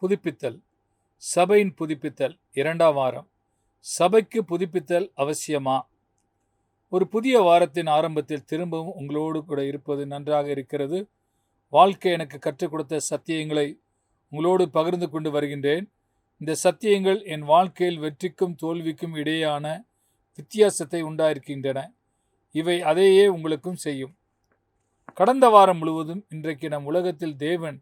புதுப்பித்தல், சபையின் புதுப்பித்தல், 2ஆம் வாரம். சபைக்கு புதுப்பித்தல் அவசியமா? ஒரு புதிய வாரத்தின் ஆரம்பத்தில் திரும்பவும் உங்களோடு கூட இருப்பது நன்றாக இருக்கிறது. வாழ்க்கை எனக்கு கற்றுக் கொடுத்த சத்தியங்களை உங்களோடு பகிர்ந்து கொண்டு வருகின்றேன். இந்த சத்தியங்கள் என் வாழ்க்கையில் வெற்றிக்கும் தோல்விக்கும் இடையேயான வித்தியாசத்தை உண்டாயிருக்கின்றன. இவை அதையே உங்களுக்கும் செய்யும். கடந்த வாரம் முழுவதும் இன்றைக்கு நம் உலகத்தில் தேவன்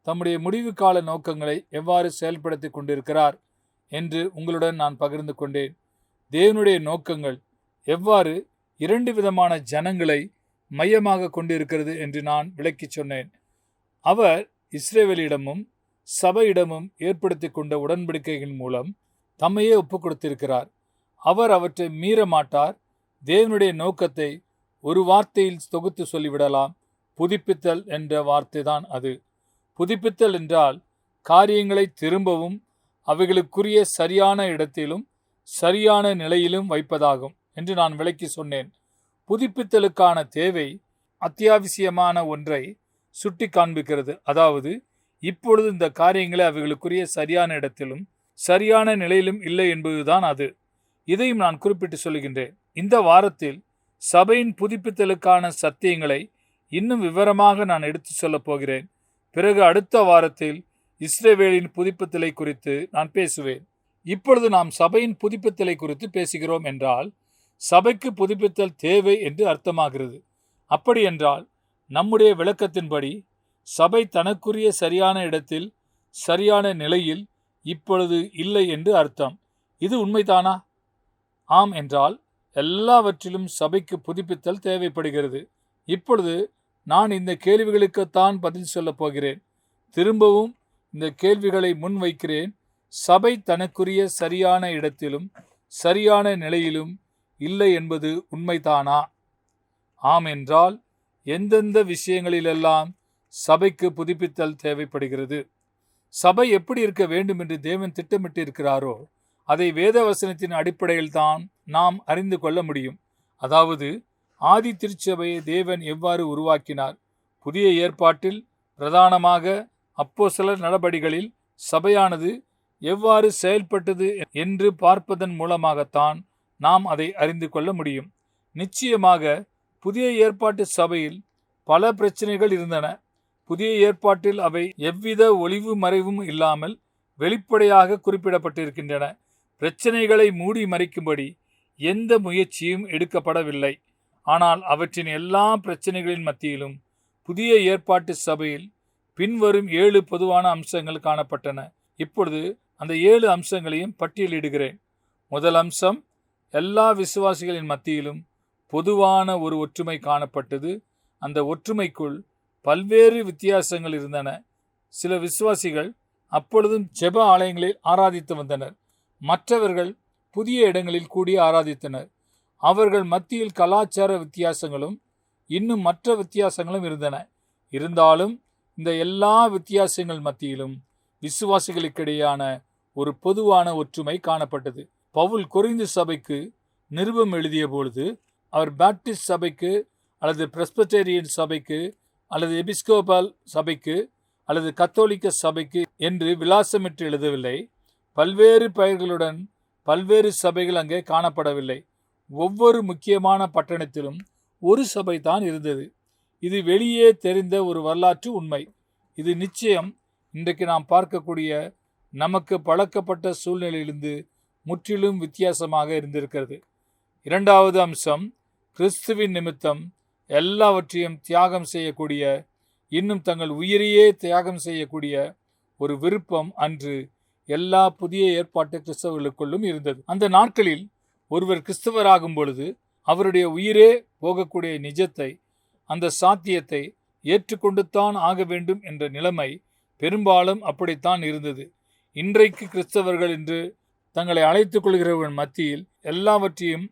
தம்முடைய முடிவு கால நோக்கங்களை எவ்வாறு செயல்படுத்தி கொண்டிருக்கிறார் என்று உங்களுடன் நான் பகிர்ந்து கொண்டேன். தேவனுடைய நோக்கங்கள் எவ்வாறு 2 விதமான ஜனங்களை மையமாக கொண்டிருக்கிறது என்று நான் விளக்கி சொன்னேன். அவர் இஸ்ரவேலிடமும் சபையிடமும் ஏற்படுத்தி கொண்ட உடன்படிக்கைகள் மூலம் தம்மையே ஒப்புக் கொடுத்திருக்கிறார். அவர் அவற்றை மீற மாட்டார். தேவனுடைய நோக்கத்தை ஒரு வார்த்தையில் தொகுத்து சொல்லிவிடலாம். புதுப்பித்தல் என்ற வார்த்தை தான் அது. புதுப்பித்தல் என்றால் காரியங்களை திரும்பவும் அவைகளுக்குரிய சரியான இடத்திலும் சரியான நிலையிலும் வைப்பதாகும் என்று நான் விளக்கி சொன்னேன். புதுப்பித்தலுக்கான தேவை அத்தியாவசியமான ஒன்றை சுட்டி காண்பிக்கிறது. அதாவது இப்பொழுது இந்த காரியங்களை அவைகளுக்குரிய சரியான இடத்திலும் சரியான நிலையிலும் இல்லை என்பதுதான் அது. இதையும் நான் குறிப்பிட்டு சொல்லுகின்றேன். இந்த வாரத்தில் சபையின் புதுப்பித்தலுக்கான சத்தியங்களை இன்னும் விவரமாக நான் எடுத்து சொல்லப் போகிறேன். பிறகு அடுத்த வாரத்தில் இஸ்ரவேலின் புதுப்பித்தலை குறித்து நான் பேசுவேன். இப்பொழுது நாம் சபையின் புதுப்பித்தலை குறித்து பேசுகிறோம் என்றால் சபைக்கு புதுப்பித்தல் தேவை என்று அர்த்தமாகிறது. அப்படி என்றால் நம்முடைய விளக்கத்தின்படி சபை தனக்குரிய சரியான இடத்தில் சரியான நிலையில் இப்பொழுது இல்லை என்று அர்த்தம். இது உண்மைதானா? ஆம் என்றால் எல்லாவற்றிலும் சபைக்கு புதுப்பித்தல் தேவைப்படுகிறது. இப்பொழுது நான் இந்த கேள்விகளுக்குத்தான் பதில் சொல்லப் போகிறேன். திரும்பவும் இந்த கேள்விகளை முன்வைக்கிறேன். சபை தனக்குரிய சரியான இடத்திலும் சரியான நிலையிலும் இல்லை என்பது உண்மைதானா? ஆம் என்றால் எந்தெந்த விஷயங்களிலெல்லாம் சபைக்கு புதுப்பித்தல் தேவைப்படுகிறது? சபை எப்படி இருக்க வேண்டும் என்று தேவன் திட்டமிட்டு இருக்கிறாரோ அதை வேத வசனத்தின் அடிப்படையில் தான் நாம் அறிந்து கொள்ள முடியும். அதாவது ஆதி திருச்சபையை தேவன் எவ்வாறு உருவாக்கினார், புதிய ஏற்பாட்டில் பிரதானமாக அப்போஸ்தலர் நடபடிகளில் சபையானது எவ்வாறு செயல்பட்டது என்று பார்ப்பதன் மூலமாகத்தான் நாம் அதை அறிந்து கொள்ள முடியும். நிச்சயமாக புதிய ஏற்பாட்டு சபையில் பல பிரச்சனைகள் இருந்தன. புதிய ஏற்பாட்டில் அவை எவ்வித ஒளிவு மறைவும் இல்லாமல் வெளிப்படையாக குறிப்பிடப்பட்டிருக்கின்றன. பிரச்சனைகளை மூடி மறைக்கும்படி எந்த முயற்சியும் எடுக்கப்படவில்லை. ஆனால் அவற்றின் எல்லா பிரச்சனைகளின் மத்தியிலும் புதிய ஏற்பாட்டு சபையில் பின்வரும் 7 பொதுவான அம்சங்கள் காணப்பட்டன. இப்பொழுது அந்த 7 அம்சங்களையும் பட்டியலிடுகிறேன். முதல் அம்சம், எல்லா விசுவாசிகளின் மத்தியிலும் பொதுவான ஒரு ஒற்றுமை காணப்பட்டது. அந்த ஒற்றுமைக்குள் பல்வேறு வித்தியாசங்கள் இருந்தன. சில விசுவாசிகள் அப்பொழுதும் ஜெப ஆலயங்களில் ஆராதித்து வந்தனர். மற்றவர்கள் புதிய இடங்களில் கூடி ஆராதித்தனர். அவர்கள் மத்தியில் கலாச்சார வித்தியாசங்களும் இன்னும் மற்ற வித்தியாசங்களும் இருந்தன. இருந்தாலும் இந்த எல்லா வித்தியாசங்கள் மத்தியிலும் விசுவாசிகளுக்கிடையான ஒரு பொதுவான ஒற்றுமை காணப்பட்டது. பவுல் கொரிந்து சபைக்கு நிருபம் எழுதிய பொழுது அவர் பாப்டிஸ்ட் சபைக்கு அல்லது பிரெஸ்பிட்டேரியன் சபைக்கு அல்லது எபிஸ்கோபல் சபைக்கு அல்லது கத்தோலிக்க சபைக்கு என்று விலாசமிட்டு எழுதவில்லை. பல்வேறு பெயர்களுடன் பல்வேறு சபைகள் அங்கே காணப்படவில்லை. ஒவ்வொரு முக்கியமான பட்டணத்திலும் ஒரு சபை தான் இருந்தது. இது வெளியே தெரிந்த ஒரு வரலாற்று உண்மை. இது நிச்சயம் இன்றைக்கு நாம் பார்க்கக்கூடிய நமக்கு பழக்கப்பட்ட சூழ்நிலையிலிருந்து முற்றிலும் வித்தியாசமாக இருந்திருக்கிறது. இரண்டாவது அம்சம், கிறிஸ்துவின் நிமித்தம் எல்லாவற்றையும் தியாகம் செய்யக்கூடிய, இன்னும் தங்கள் உயிரையே தியாகம் செய்யக்கூடிய ஒரு விருப்பம் அன்று எல்லா புதிய ஏற்பாட்டு கிறிஸ்தவர்களுக்குள்ளும் இருந்தது. அந்த நாட்களில் ஒருவர் கிறிஸ்தவராகும் பொழுது அவருடைய உயிரே போகக்கூடிய நிஜத்தை, அந்த சாத்தியத்தை ஏற்றுக்கொண்டுத்தான் ஆக வேண்டும் என்ற நிலைமை பெரும்பாலும் அப்படித்தான் இருந்தது. இன்றைக்கு கிறிஸ்தவர்கள் என்று தங்களை அழைத்துக் கொள்கிறவர்கள் மத்தியில் எல்லாவற்றையும்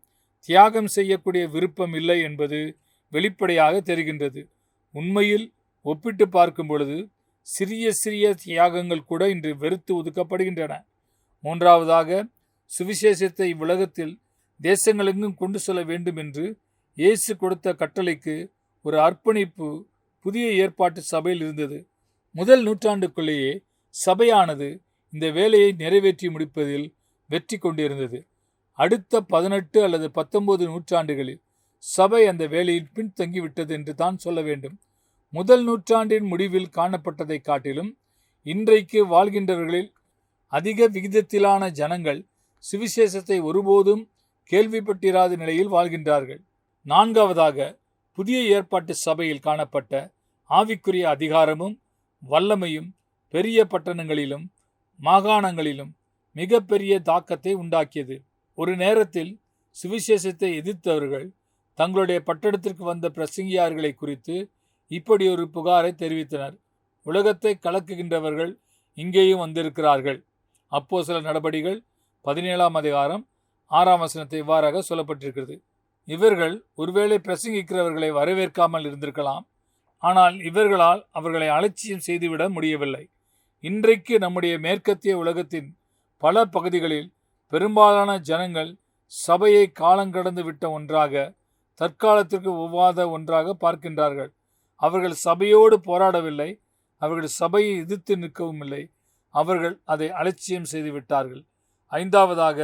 தியாகம் செய்யக்கூடிய விருப்பம் இல்லை என்பது வெளிப்படையாக தெரிகின்றது. உண்மையில் ஒப்பிட்டு பார்க்கும் பொழுது சிறிய சிறிய தியாகங்கள் கூட இன்று வெறுத்து ஒதுக்கப்படுகின்றன. மூன்றாவதாக, சுவிசேஷத்தை இவ்வுலகத்தில் தேசங்களெங்கும் கொண்டு செல்ல வேண்டும் என்று இயேசு கொடுத்த கட்டளைக்கு ஒரு அர்ப்பணிப்பு புதிய ஏற்பாட்டு சபையில் இருந்தது. முதல் நூற்றாண்டுக்குள்ளேயே சபையானது இந்த வேலையை நிறைவேற்றி முடிப்பதில் வெற்றி கொண்டிருந்தது. அடுத்த 18 அல்லது 19 நூற்றாண்டுகளில் சபை அந்த வேலையில் பின்தங்கிவிட்டது என்று தான் சொல்ல வேண்டும். முதல் நூற்றாண்டின் முடிவில் காணப்பட்டதை காட்டிலும் இன்றைக்கு வாழ்கின்றவர்களில் அதிக விகிதத்திலான ஜனங்கள் சுவிசேஷத்தை ஒருபோதும் கேள்விப்பட்டிராத நிலையில் வாழ்கின்றார்கள். நான்காவதாக, புதிய ஏற்பாட்டு சபையில் காணப்பட்ட ஆவிக்குரிய அதிகாரமும் வல்லமையும் பெரிய பட்டணங்களிலும் மாகாணங்களிலும் மிகப்பெரிய தாக்கத்தை உண்டாக்கியது. ஒரு நேரத்தில் சுவிசேஷத்தை எதிர்த்தவர்கள் தங்களுடைய பட்டணத்திற்கு வந்த பிரசங்கியார்களை குறித்து இப்படி ஒரு புகாரை தெரிவித்தனர். உலகத்தை கலக்குகின்றவர்கள் இங்கேயும் வந்திருக்கிறார்கள். அப்போஸ்தலர் நடபடிகள் 17ஆம் அதிகாரம் 6ஆம் வசனத்தை இவ்வாறாக சொல்லப்பட்டிருக்கிறது. இவர்கள் ஒருவேளை பிரசங்கிக்கிறவர்களை வரவேற்காமல் இருந்திருக்கலாம். ஆனால் இவர்களால் அவர்களை அலட்சியம் செய்துவிட முடியவில்லை. இன்றைக்கு நம்முடைய மேற்கத்திய உலகத்தின் பல பகுதிகளில் பெரும்பாலான ஜனங்கள் சபையை காலங்கடந்து விட்ட ஒன்றாக, தற்காலத்திற்கு ஒவ்வாத ஒன்றாக பார்க்கின்றார்கள். அவர்கள் சபையோடு போராடவில்லை, அவர்கள் சபையை எதிர்த்து நிற்கவும் இல்லை, அவர்கள் அதை அலட்சியம் செய்து விட்டார்கள். ஐந்தாவதாக,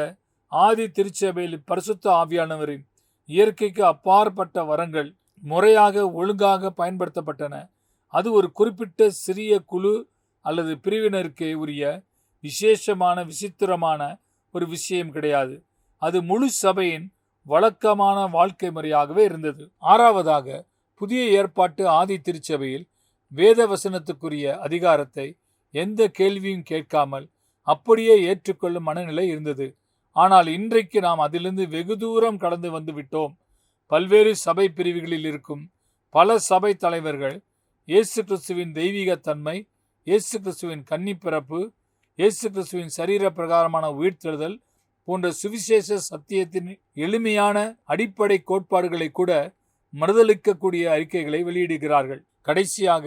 ஆதி திருச்சபையில் பரிசுத்த ஆவியானவரின் இயற்கைக்கு அப்பாற்பட்ட வரங்கள் முறையாக ஒழுங்காக பயன்படுத்தப்பட்டன. அது ஒரு குறிப்பிட்ட சிறிய குழு அல்லது பிரிவினருக்கே உரிய விசேஷமான விசித்திரமான ஒரு விஷயம் கிடையாது. அது முழு சபையின் வழக்கமான வாழ்க்கை முறையாகவே இருந்தது. ஆறாவதாக, புதிய ஏற்பாட்டு ஆதி திருச்சபையில் வேத வசனத்துக்குரிய அதிகாரத்தை எந்த கேள்வியும் கேட்காமல் அப்படியே ஏற்றுக்கொள்ளும் மனநிலை இருந்தது. ஆனால் இன்றைக்கு நாம் அதிலிருந்து வெகு தூரம் கடந்து வந்து விட்டோம். பல்வேறு சபை பிரிவுகளில் இருக்கும் பல சபை தலைவர்கள் இயேசு கிறிஸ்துவின் தெய்வீக தன்மை, இயேசு கிறிஸ்துவின் கன்னிப்பிறப்பு, இயேசு கிறிஸ்துவின் சரீர பிரகாரமான உயிர்த்தெழுதல் போன்ற சுவிசேஷ சத்தியத்தின் எளிமையான அடிப்படை கோட்பாடுகளை கூட மறுதலிக்கக்கூடிய அறிக்கைகளை வெளியிடுகிறார்கள். கடைசியாக,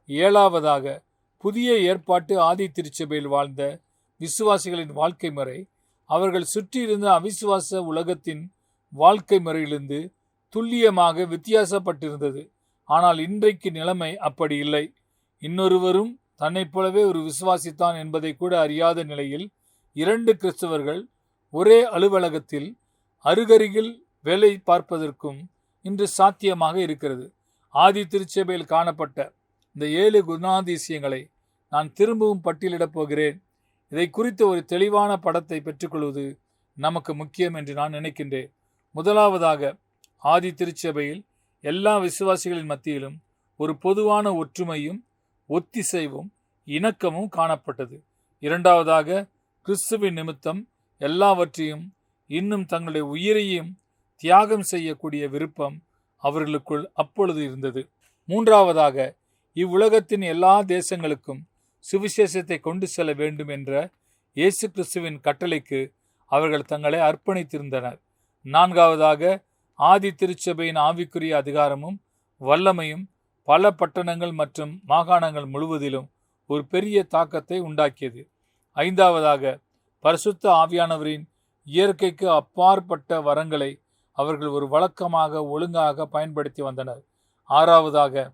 ஏழாவதாக, புதிய ஏற்பாட்டு ஆதி திருச்சபையில் வாழ்ந்த விசுவாசிகளின் வாழ்க்கை முறை அவர்கள் சுற்றியிருந்த அவிசுவாச உலகத்தின் வாழ்க்கை முறையிலிருந்து துல்லியமாக வித்தியாசப்பட்டிருந்தது. ஆனால் இன்றைக்கு நிலைமை அப்படி இல்லை. இன்னொருவரும் தன்னைப் போலவே ஒரு விசுவாசித்தான் என்பதை கூட அறியாத நிலையில் 2 கிறிஸ்தவர்கள் ஒரே அலுவலகத்தில் அருகருகில் வேலை பார்ப்பதற்கும் இன்று சாத்தியமாக இருக்கிறது. ஆதி திருச்சபையில் காணப்பட்ட இந்த 7 குணாதிசயங்களை நான் திரும்பவும் பட்டியலிடப் போகிறேன். இதை குறித்த ஒரு தெளிவான படத்தை பெற்றுக்கொள்வது நமக்கு முக்கியம் என்று நான் நினைக்கின்றேன். முதலாவதாக, ஆதி திருச்சபையில் எல்லா விசுவாசிகளின் மத்தியிலும் ஒரு பொதுவான ஒற்றுமையும் ஒத்திசைவும் இணக்கமும் காணப்பட்டது. இரண்டாவதாக, கிறிஸ்துவின் நிமித்தம் எல்லாவற்றையும் இன்னும் தங்களுடைய உயிரையும் தியாகம் செய்யக்கூடிய விருப்பம் அவர்களுக்குள் அப்பொழுது இருந்தது. மூன்றாவதாக, இவ்வுலகத்தின் எல்லா தேசங்களுக்கும் சுவிசேஷத்தை கொண்டு செல்ல வேண்டும் என்ற இயேசு கிறிஸ்துவின் கட்டளைக்கு அவர்கள் தங்களை அர்ப்பணித்திருந்தனர். நான்காவதாக, ஆதி திருச்சபையின் ஆவிக்குரிய அதிகாரமும் வல்லமையும் பல பட்டணங்கள் மற்றும் மாகாணங்கள் முழுவதிலும் ஒரு பெரிய தாக்கத்தை உண்டாக்கியது. ஐந்தாவதாக, பரிசுத்த ஆவியானவரின் இயற்கைக்கு அப்பாற்பட்ட வரங்களை அவர்கள் ஒரு வழக்கமாக ஒழுங்காக பயன்படுத்தி வந்தனர். ஆறாவதாக,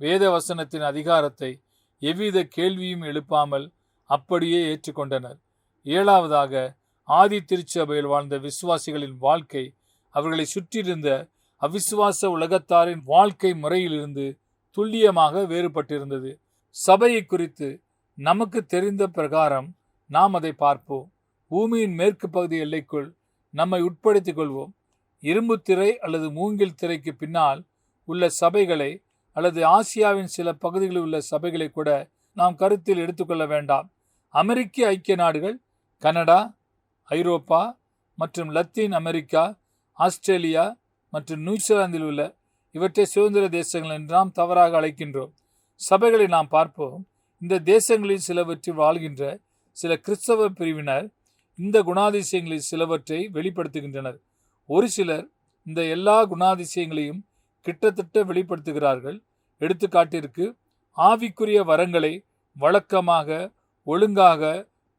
வேத வசனத்தின் அதிகாரத்தை எவ்வித கேள்வியும் எழுப்பாமல் அப்படியே ஏற்றுக்கொண்டனர். ஏழாவதாக, ஆதி திருச்சபையில் வாழ்ந்த விசுவாசிகளின் வாழ்க்கை அவர்களை சுற்றியிருந்த அவிசுவாச உலகத்தாரின் வாழ்க்கை முறையிலிருந்து துல்லியமாக வேறுபட்டிருந்தது. சபையை குறித்து நமக்கு தெரிந்த பிரகாரம் நாம் அதை பார்ப்போம். பூமியின் மேற்கு பகுதி எல்லைக்குள் நம்மை உட்படுத்திக் கொள்வோம். இரும்பு திரை அல்லது மூங்கில் திரைக்கு பின்னால் உள்ள சபைகளை அல்லது ஆசியாவின் சில பகுதிகளில் உள்ள சபைகளை கூட நாம் கருத்தில் எடுத்துக்கொள்ள வேண்டாம். அமெரிக்க ஐக்கிய நாடுகள், கனடா, ஐரோப்பா மற்றும் லத்தீன் அமெரிக்கா, ஆஸ்திரேலியா மற்றும் நியூசிலாந்தில் உள்ள இவற்றை சுதந்திர தேசங்கள் என்று நாம் தவறாக அழைக்கின்றோம். சபைகளை நாம் பார்ப்போம். இந்த தேசங்களில் சிலவற்றில் வாழ்கின்ற சில கிறிஸ்தவ பிரிவினர் இந்த குணாதிசயங்களில் சிலவற்றை வெளிப்படுத்துகின்றனர். ஒரு சிலர் இந்த எல்லா குணாதிசயங்களையும் கிட்டத்தட்ட வெளிப்படுத்துகிறார்கள். எடுத்துக்காட்டிற்கு, ஆவிக்குரிய வரங்களை வழக்கமாக ஒழுங்காக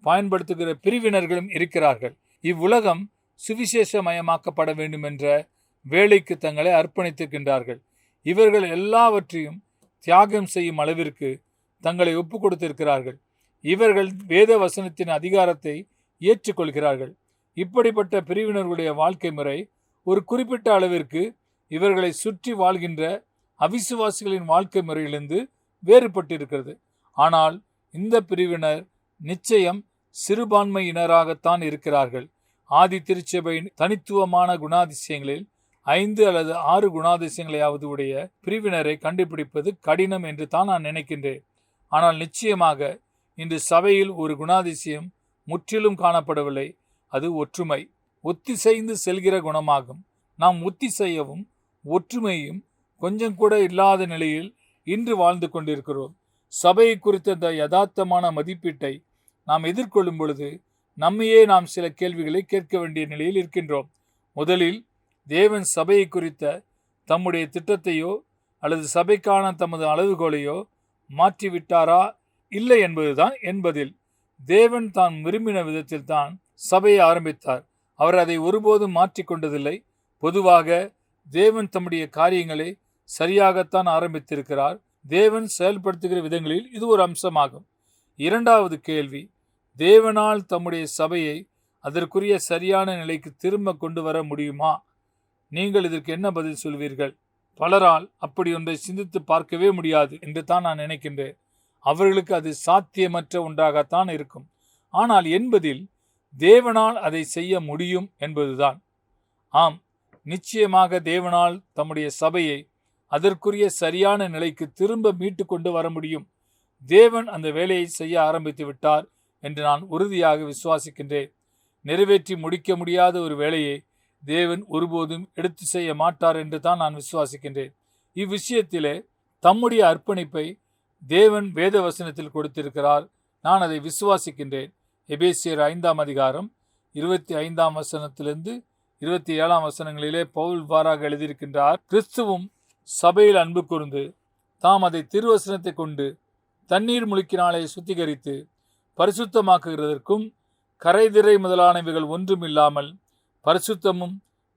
பயன்படுத்துகிற பிரிவினர்களும் இருக்கிறார்கள். இவ்வுலகம் சுவிசேஷமயமாக்கப்பட வேண்டும் என்ற வேலைக்கு தங்களை அர்ப்பணித்திருக்கின்றார்கள். இவர்கள் எல்லாவற்றையும் தியாகம் செய்யும் அளவிற்கு தங்களை ஒப்புக் கொடுத்திருக்கிறார்கள். இவர்கள் வேத வசனத்தின் அதிகாரத்தை ஏற்றுக்கொள்கிறார்கள். இப்படிப்பட்ட பிரிவினர்களுடைய வாழ்க்கை முறை ஒரு குறிப்பிட்ட அளவிற்கு இவர்களை சுற்றி வாழ்கின்ற அவிசுவாசிகளின் வாழ்க்கை முறையிலிருந்து வேறுபட்டிருக்கிறது. ஆனால் இந்த பிரிவினர் நிச்சயம் சிறுபான்மையினராகத்தான் இருக்கிறார்கள். ஆதி திருச்சபையின் தனித்துவமான குணாதிசயங்களில் 5 அல்லது 6 குணாதிசயங்களையாவது உடைய பிரிவினரை கண்டுபிடிப்பது கடினம் என்று தான் நான் நினைக்கின்றேன். ஆனால் நிச்சயமாக இன்று சபையில் ஒரு குணாதிசயம் முற்றிலும் காணப்படவில்லை. அது ஒற்றுமை, ஒத்திசைந்து செல்கிற குணமாகும். நாம் ஒத்திசையவும் ஒற்றுமையும் கொஞ்சம் கூட இல்லாத நிலையில் இன்று வாழ்ந்து கொண்டிருக்கிறோம். சபையை குறித்த இந்த யதார்த்தமான மதிப்பீட்டை நாம் எதிர்கொள்ளும் பொழுது நம்மையே நாம் சில கேள்விகளை கேட்க வேண்டிய நிலையில் இருக்கின்றோம். முதலில் தேவன் சபையை குறித்த தம்முடைய திட்டத்தையோ அல்லது சபைக்கான தமது அளவுகோலையோ மாற்றிவிட்டாரா இல்லை என்பதுதான் என்பதில். தேவன் தான் விரும்பின விதத்தில் தான் சபையை ஆரம்பித்தார். அவர் அதை ஒருபோதும் மாற்றிக்கொண்டதில்லை. பொதுவாக தேவன் தம்முடைய காரியங்களை சரியாகத்தான் ஆரம்பித்திருக்கிறார். தேவன் செயல்படுத்துகிற விதங்களில் இது ஒரு அம்சமாகும். இரண்டாவது கேள்வி, தேவனால் தம்முடைய சபையை அதற்குரிய சரியான நிலைக்கு திரும்ப கொண்டு வர முடியுமா? நீங்கள் இதற்கு என்ன பதில் சொல்வீர்கள்? பலரால் அப்படி ஒன்றை சிந்தித்து பார்க்கவே முடியாது என்று தான் நான் நினைக்கின்றேன். அவர்களுக்கு அது சாத்தியமற்ற ஒன்றாகத்தான் இருக்கும். ஆனால் என்பதில் தேவனால் அதை செய்ய முடியும் என்பதுதான். ஆம், நிச்சயமாக தேவனால் தம்முடைய சபையை அதற்குரிய சரியான நிலைக்கு திரும்ப மீட்டு கொண்டு வர முடியும். தேவன் அந்த வேலையை செய்ய ஆரம்பித்து விட்டார் என்று நான் உறுதியாக விசுவாசிக்கின்றேன். நிறைவேற்றி முடிக்க முடியாத ஒரு வேலையை தேவன் ஒருபோதும் எடுத்து செய்ய மாட்டார் என்று தான் நான் விசுவாசிக்கின்றேன். இவ்விஷயத்திலே தம்முடைய அர்ப்பணிப்பை தேவன் வேத வசனத்தில் கொடுத்திருக்கிறார். நான் அதை விசுவாசிக்கின்றேன். எபேசியர் 5ஆம் அதிகாரம் 25ஆம் வசனத்திலிருந்து 27ஆம் வசனங்களிலே பவுல் வாராக எழுதியிருக்கின்றார். கிறிஸ்துவும் சபையில் அன்பு கூர்ந்து தாம் அதை திருவசனத்தை கொண்டு தண்ணீர் முழுக்கினாலே சுத்திகரித்து பரிசுத்தமாக்குகிறதற்கும் கரைதிரை முதலானவைகள் ஒன்றும் இல்லாமல் பரிசுத்தமும்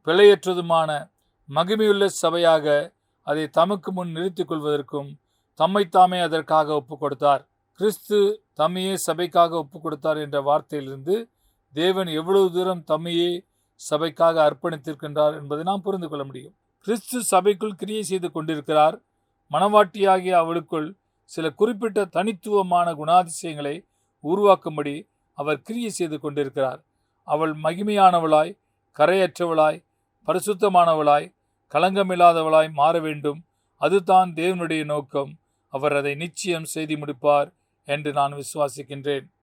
பிழையற்றதுமான மகிமையுள்ள சபையாக அதை தமக்கு முன் நிறுத்திக் கொள்வதற்கும் தம்மைத்தாமே அதற்காக ஒப்புக் கொடுத்தார். கிறிஸ்து தம்மையே சபைக்காக ஒப்புக் கொடுத்தார் என்ற வார்த்தையிலிருந்து தேவன் எவ்வளவு தூரம் தம்மையே சபைக்காக அர்ப்பணித்திருக்கின்றார் என்பதை நாம் புரிந்து கொள்ள முடியும். கிறிஸ்து சபைக்குள் கிரியை செய்து கொண்டிருக்கிறார். மணவாட்டியாகிய அவளுக்குள் சில குறிப்பிட்ட தனித்துவமான குணாதிசயங்களை உருவாக்கும்படி அவர் கிரியை செய்து கொண்டிருக்கிறார். அவள் மகிமையானவளாய், கரையற்றவளாய், பரிசுத்தமானவளாய், களங்கமில்லாதவளாய் மாற வேண்டும். அதுதான் தேவனுடைய நோக்கம். அவர் அதை நிச்சயம் செய்து முடிப்பார் என்று நான் விசுவாசிக்கின்றேன்.